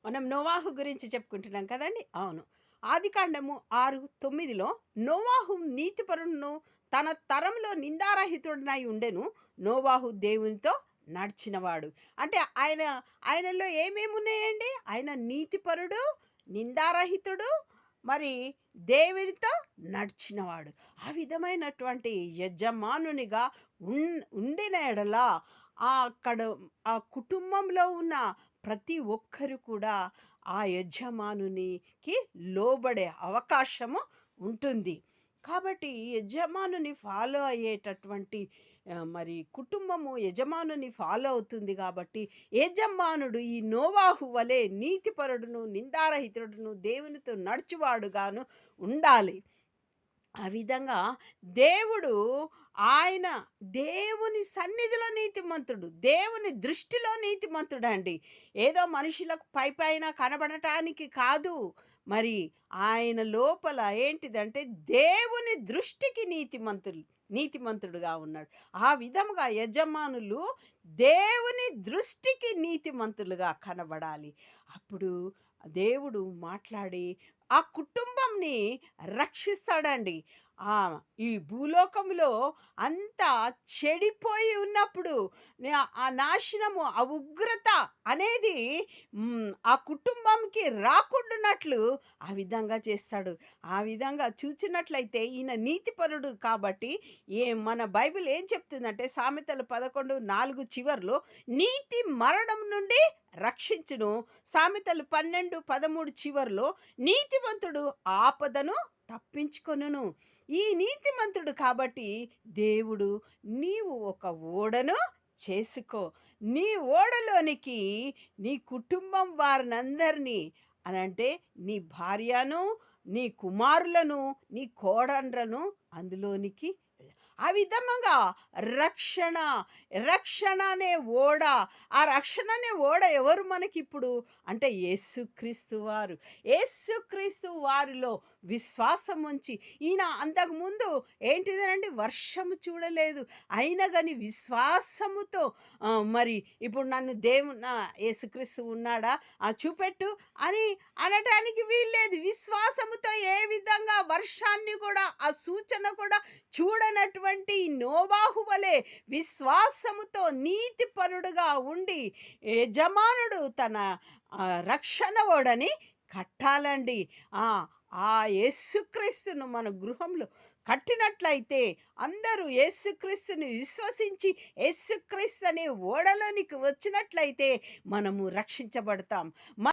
మనం నోవాహు గురించి చెప్పుకుంటున్నాం కదండి. అవును. ఆదికాండము 6:9లో నోవాహు నీతిపరుడును తన తరంలో నిందారహితుడనై ఉండెను. నోవాహు దేవునితో నడిచినవాడు. అంటే ఆయనలో ఏమేమున్నాయండి? ఆయన నీతిపరుడు, నిందారహితుడు, మరి దేవునితో నడిచినవాడు. ఆ విధమైనటువంటి యజమానునిగా ఉండిన ఎడల అక్కడ ఆ కుటుంబంలో ఉన్న ప్రతి ఒక్కరు కూడా ఆ యజమానునికి లోబడే అవకాశము ఉంటుంది. కాబట్టి యజమానుని ఫాలో అయ్యేటటువంటి మరి కుటుంబము యజమానుని ఫాలో అవుతుంది కాబట్టి, యజమానుడు ఈ నోవాహు వలె నీతిపరుడును, నిందారహితుడును, దేవునితో నడుచువాడుగాను ఉండాలి. ఆ విధంగా దేవుడు ఆయన దేవుని సన్నిధిలో నీతిమంతుడు. దేవుని దృష్టిలో నీతిమంతుడండి. ఏదో మనుషులకు పైపైన కనబడటానికి కాదు. మరి ఆయన లోపల ఏంటిదంటే దేవుని దృష్టికి నీతిమంతుడుగా ఉన్నాడు. ఆ విధముగా యజమానులు దేవుని దృష్టికి నీతిమంతులుగా కనబడాలి. అప్పుడు దేవుడు మాట్లాడి ఆ కుటుంబంని రక్షిస్తాడండి. ఆ! ఈ భూలోకంలో అంతా చెడిపోయి ఉన్నప్పుడు ఆ నాశనము, ఆ ఉగ్రత అనేది ఆ కుటుంబంకి రాకుండునట్లు ఆ విధంగా చేస్తాడు. ఆ విధంగా చూచినట్లయితే ఈయన నీతిపరుడు కాబట్టి మన బైబిల్ ఏం చెప్తుందంటే సామెతలు 11:4 చివర్లో నీతి మరణం నుండి రక్షించును. సామెతలు 12:13 చివర్లో నీతిమంతుడు ఆపదను తప్పించుకొనును. ఈ నీతిమంతుడు కాబట్టి దేవుడు నీవు ఒక ఓడను చేసుకో. నీ ఓడలోనికి నీ కుటుంబం వారినందరినీ అనంటే నీ భార్యను, నీ కుమారులను, నీ కోడండ్రను అందులోనికి ఆ విధముగా రక్షణ, రక్షణ అనే ఓడ. ఆ రక్షణ అనే ఓడ ఎవరు మనకిప్పుడు అంటే యేసుక్రీస్తు వారు. యేసుక్రీస్తు వారిలో విశ్వాసం ఉంచి ఈయన అంతకుముందు ఏంటిదనండి వర్షము చూడలేదు. అయినా గాని విశ్వాసముతో మరి ఇప్పుడు నన్ను యేసుక్రీస్తు ఉన్నాడా? చూపెట్టు అని అనటానికి వీల్లేదు. విశ్వాసముతో ఏ విధంగా వర్షాన్ని కూడా ఆ సూచన కూడా చూడనటువంటి నోవాహు వలె విశ్వాసముతో నీతిపరుడుగా ఉండి యజమానుడు తన రక్షణ ఓడని కట్టాలండి. ఆ! ఆ యేసుక్రీస్తును మన గృహంలో కట్టినట్లయితే అందరూ యేసుక్రీస్తుని విశ్వసించి యేసుక్రీస్తు అనే ఓడలోనికి వచ్చినట్లయితే మనము రక్షించబడతాం.